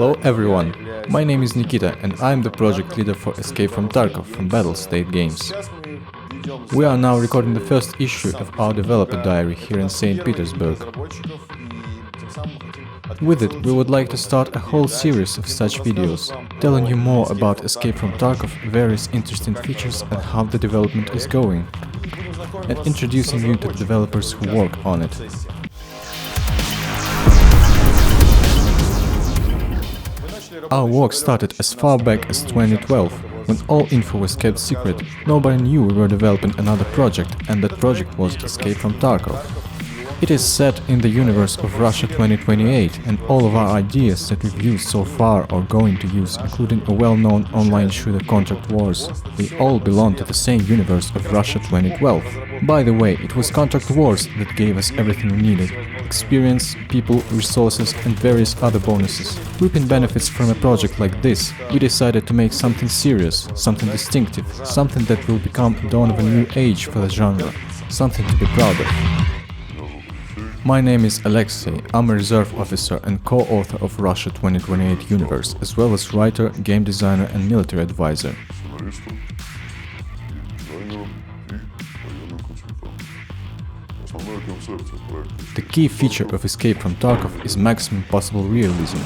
Hello everyone, my name is Nikita and I'm the project leader for Escape from Tarkov from Battle State Games. We are now recording the first issue of our developer diary here in St. Petersburg. With it, we would like to start a whole series of such videos, telling you more about Escape from Tarkov, various interesting features and how the development is going, and introducing you to the developers who work on it. Our work started as far back as 2012, when all info was kept secret. Nobody knew we were developing another project, and that project was Escape from Tarkov. It is set in the universe of Russia 2028, and all of our ideas that we've used so far or going to use, including a well-known online shooter Contract Wars, they all belong to the same universe of Russia 2012. By the way, it was Contract Wars that gave us everything we needed: experience, people, resources and various other bonuses. Reaping benefits from a project like this, we decided to make something serious, something distinctive, something that will become the dawn of a new age for the genre, something to be proud of. My name is Alexei, I'm a reserve officer and co-author of Russia 2028 Universe, as well as writer, game designer and military advisor. The key feature of Escape from Tarkov is maximum possible realism.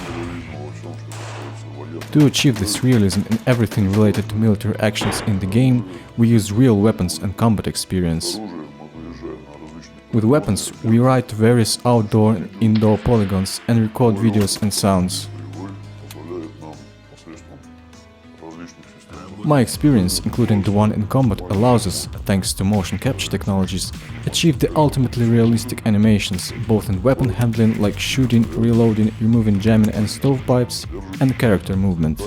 To achieve this realism in everything related to military actions in the game, we use real weapons and combat experience. With weapons, we ride to various outdoor and indoor polygons and record videos and sounds. My experience, including the one in combat, allows us, thanks to motion capture technologies, achieve the ultimately realistic animations, both in weapon handling like shooting, reloading, removing jamming and stovepipes, and character movement.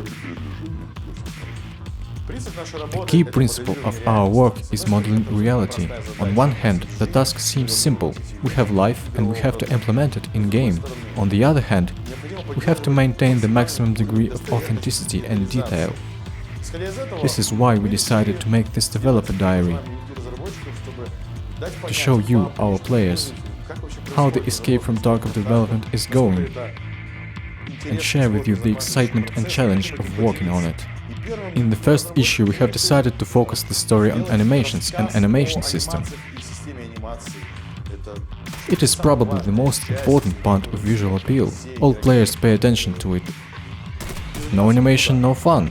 The key principle of our work is modeling reality. On one hand, the task seems simple. We have life and we have to implement it in-game. On the other hand, we have to maintain the maximum degree of authenticity and detail. This is why we decided to make this developer diary, to show you, our players, how the Escape from Tarkov development is going, and share with you the excitement and challenge of working on it. In the first issue we have decided to focus the story on animations and animation system. It is probably the most important part of visual appeal. All players pay attention to it. No animation, no fun.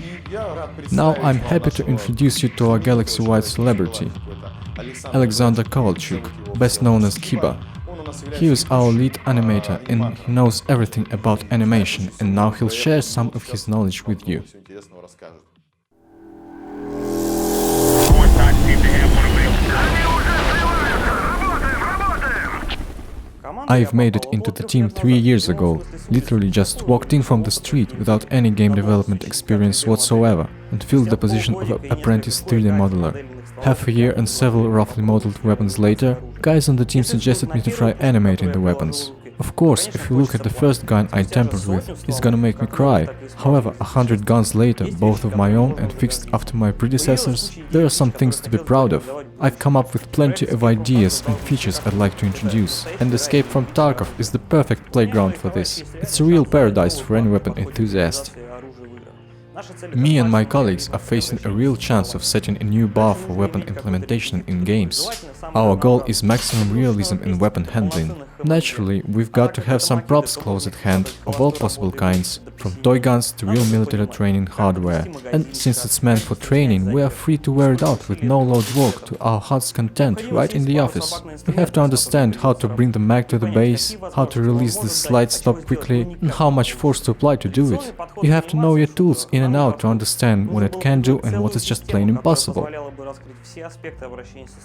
Now I'm happy to introduce you to our galaxy-wide celebrity, Alexander Kovalchuk, best known as Kiba. He is our lead animator and he knows everything about animation, and now he'll share some of his knowledge with you. I've made it into the team 3 years ago, literally just walked in from the street without any game development experience whatsoever, and filled the position of apprentice 3D modeler. Half a year and several roughly modeled weapons later, guys on the team suggested me to try animating the weapons. Of course, if you look at the first gun I tampered with, it's gonna make me cry. However, 100 guns later, both of my own and fixed after my predecessors, there are some things to be proud of. I've come up with plenty of ideas and features I'd like to introduce, and Escape from Tarkov is the perfect playground for this. It's a real paradise for any weapon enthusiast. Me and my colleagues are facing a real chance of setting a new bar for weapon implementation in games. Our goal is maximum realism in weapon handling. Naturally, we've got to have some props close at hand, of all possible kinds, from toy guns to real military training hardware. And since it's meant for training, we are free to wear it out with no load work to our heart's content right in the office. We have to understand how to bring the mag to the base, how to release the slide stop quickly, and how much force to apply to do it. You have to know your tools in and out to understand what it can do and what is just plain impossible.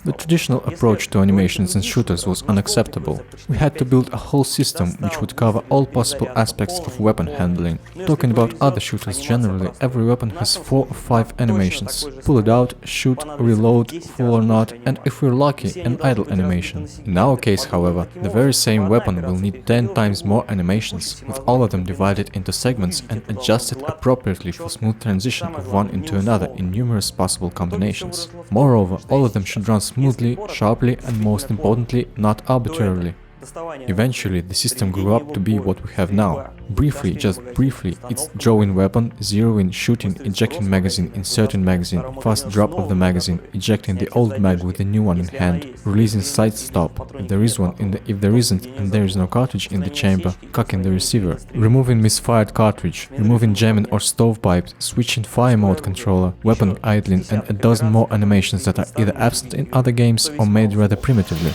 The traditional approach to animations and shooters was unacceptable. We had to build a whole system which would cover all possible aspects of weapon handling. Talking about other shooters generally, every weapon has 4 or 5 animations: pull it out, shoot, reload, full or not, and if we're lucky, an idle animation. In our case, however, the very same weapon will need 10 times more animations, with all of them divided into segments and adjusted appropriately for smooth transition of one into another in numerous possible combinations. Moreover, all of them should run smoothly, sharply and most importantly, not arbitrarily. Eventually, the system grew up to be what we have now. Briefly, just briefly, it's drawing weapon, zeroing, shooting, ejecting magazine, inserting magazine, fast drop of the magazine, ejecting the old mag with the new one in hand, releasing sight stop, if there is one, if there isn't and there is no cartridge in the chamber, cocking the receiver, removing misfired cartridge, removing jamming or stovepipes, switching fire mode controller, weapon idling, and a dozen more animations that are either absent in other games or made rather primitively.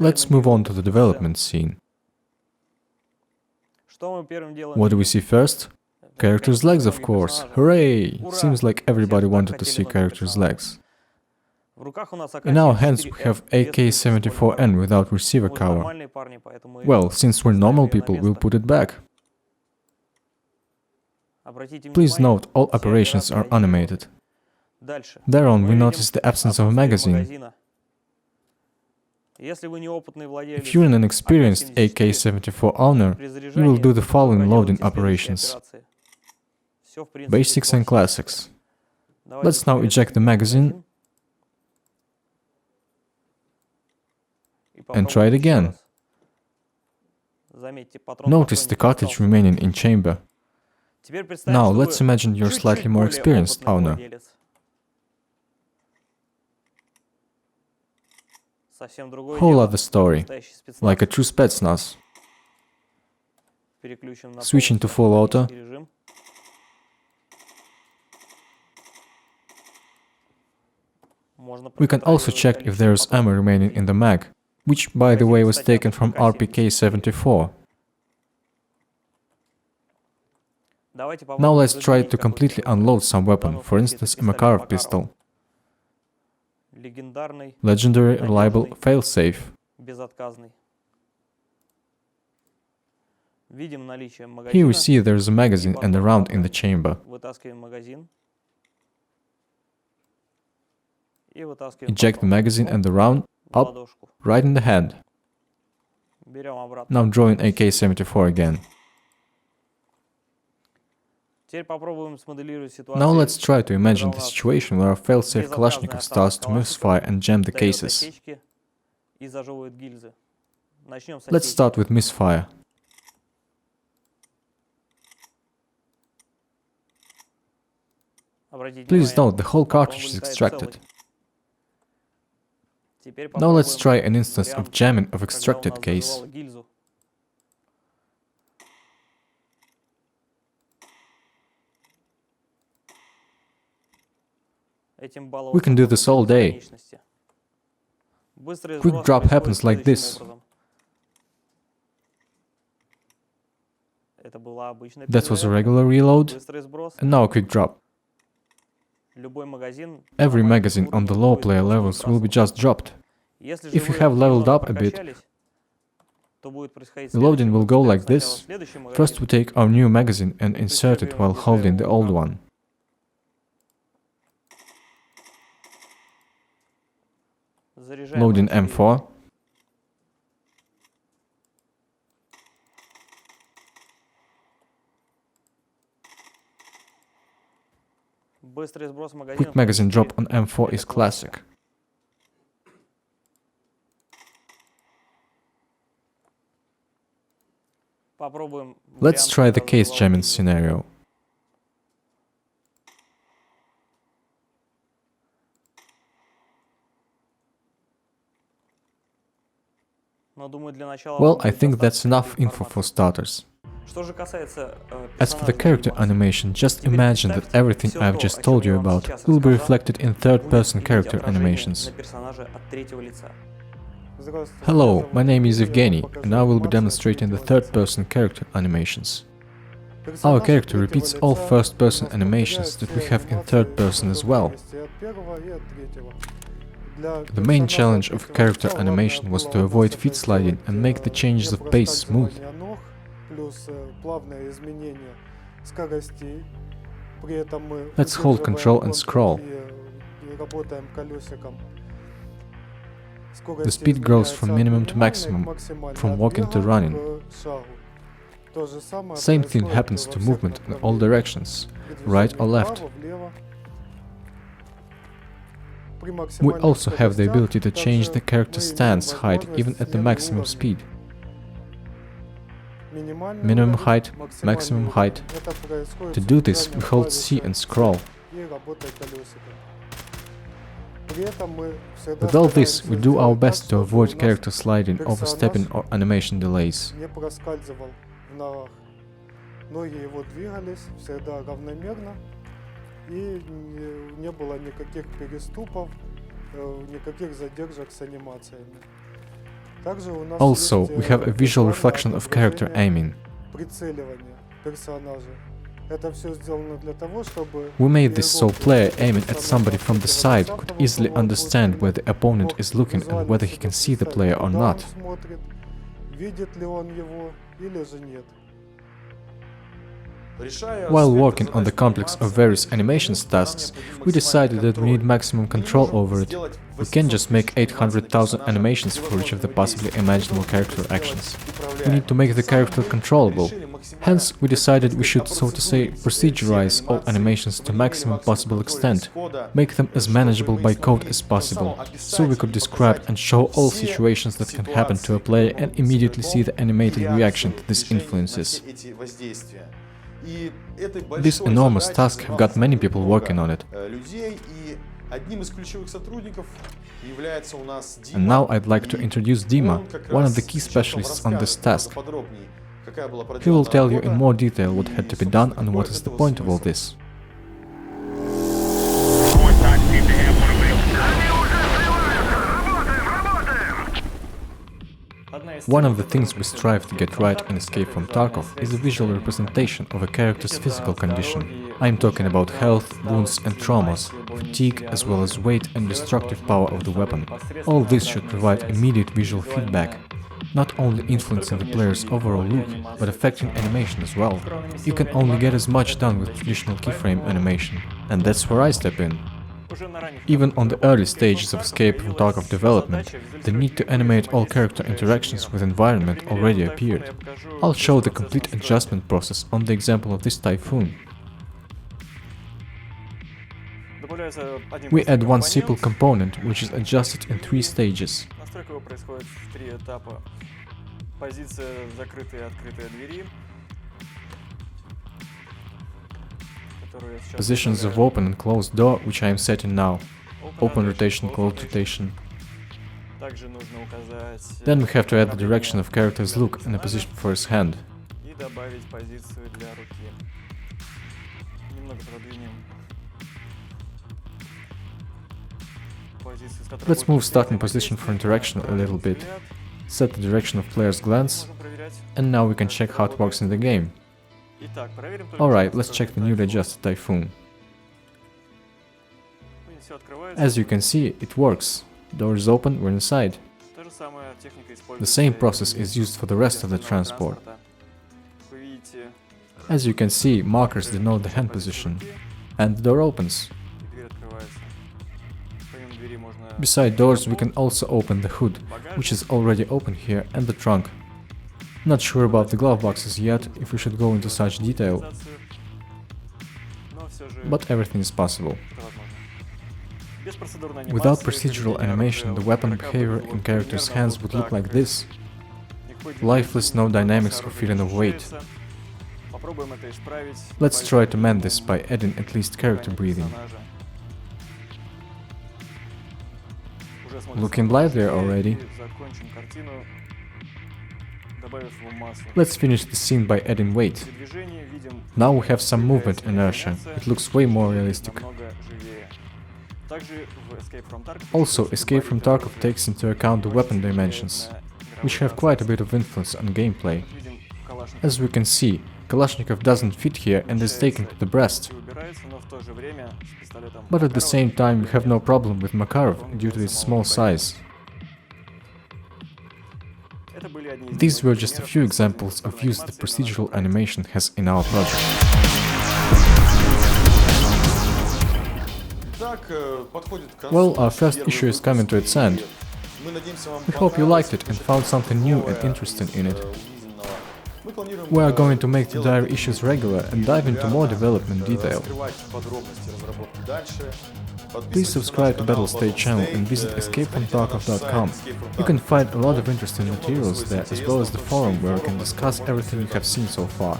Let's move on to the development scene. What do we see first? Characters' legs, of course. Hooray! Seems like everybody wanted to see characters' legs. In our hands we have AK-74N without receiver cover. Well, since we're normal people, we'll put it back. Please note, all operations are animated. Thereon we notice the absence of a magazine. If you're an inexperienced AK-74 owner, you will do the following loading operations. Basics and classics. Let's now eject the magazine and try it again. Notice the cartridge remaining in chamber. Now let's imagine you're slightly more experienced owner. Whole other story, like a true Spetsnaz. Switching to full auto. We can also check if there is ammo remaining in the mag, which by the way was taken from RPK-74. Now let's try to completely unload some weapon, for instance a Makarov pistol. Legendary, reliable, failsafe. Here we see there is a magazine and a round in the chamber. Eject the magazine and the round, up, right in the hand. Now drawing AK-74 again. Now let's try to imagine the situation where a failsafe Kalashnikov starts to misfire and jam the cases. Let's start with misfire. Please note the whole cartridge is extracted. Now let's try an instance of jamming of extracted case. We can do this all day. Quick drop happens like this. That was a regular reload, and now a quick drop. Every magazine on the low player levels will be just dropped. If you have leveled up a bit, the loading will go like this. First we take our new magazine and insert it while holding the old one. Loading M4. Quick magazine drop on M4 is classic. Let's try the case jamming scenario. Well, I think that's enough info for starters. As for the character animation, just imagine that everything I've just told you about will be reflected in third-person character animations. Hello, my name is Evgeny, and I will be demonstrating the third-person character animations. Our character repeats all first-person animations that we have in third-person as well. The main challenge of character animation was to avoid feet sliding and make the changes of pace smooth. Let's hold control and scroll. The speed grows from minimum to maximum, from walking to running. Same thing happens to movement in all directions, right or left. We also have the ability to change the character's stance height even at the maximum speed. Minimum height, maximum height. To do this, we hold C and scroll. With all this, we do our best to avoid character sliding, overstepping or animation delays. Ноги его двигались всегда равномерно, и не было никаких переступов, никаких задержек с анимациями. Также у нас Also, we have a visual reflection of character aiming. Прицеливание персонажа. Это все сделано для того, чтобы We made this so player aiming at somebody from the side could easily understand where the opponent is looking and whether he can see the player or not. Видит ли он его или же нет. While working on the complex of various animations tasks, we decided that we need maximum control over it. We can't just make 800,000 animations for each of the possibly imaginable character actions. We need to make the character controllable. Hence, we decided we should, so to say, proceduralize all animations to maximum possible extent, make them as manageable by code as possible, so we could describe and show all situations that can happen to a player and immediately see the animated reaction to these influences. This enormous task have got many people working on it. And now I'd like to introduce Dima, one of the key specialists on this task. He will tell you in more detail what had to be done and what is the point of all this. One of the things we strive to get right in Escape from Tarkov is a visual representation of a character's physical condition. I am talking about health, wounds and traumas, fatigue, as well as weight and destructive power of the weapon. All this should provide immediate visual feedback, not only influencing the player's overall look, but affecting animation as well. You can only get as much done with traditional keyframe animation, and that's where I step in. Even on the early stages of Escape from Tarkov development, the need to animate all character interactions with environment already appeared. I'll show the complete adjustment process on the example of this typhoon. We add one simple component, which is adjusted in 3 stages. Positions of open and closed door, which I am setting now. Open rotation, closed rotation. Then we have to add the direction of character's look and a position for his hand. Let's move starting position for interaction a little bit. Set the direction of player's glance, and now we can check how it works in the game. Alright, let's check the newly adjusted typhoon. As you can see, it works. Door is open, we're inside. The same process is used for the rest of the transport. As you can see, markers denote the hand position, and the door opens. Beside doors, we can also open the hood, which is already open here, and the trunk. Not sure about the glove boxes yet, if we should go into such detail, but everything is possible. Without procedural animation, the weapon behavior in characters' hands would look like this. Lifeless, no dynamics or feeling of weight. Let's try to mend this by adding at least character breathing. Looking livelier already. Let's finish the scene by adding weight. Now we have some movement inertia, it looks way more realistic. Also, Escape from Tarkov takes into account the weapon dimensions, which have quite a bit of influence on gameplay. As we can see, Kalashnikov doesn't fit here and is taken to the breast. But at the same time, we have no problem with Makarov due to its small size. These were just a few examples of use the procedural animation has in our project. Well, our first issue is coming to its end. We hope you liked it and found something new and interesting in it. We are going to make the diary issues regular and dive into more development detail. Please subscribe to Battlestate channel and visit escapefromtarkov.com. You can find a lot of interesting materials there, as well as the forum where you can discuss everything you have seen so far.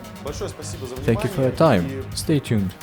Thank you for your time. Stay tuned.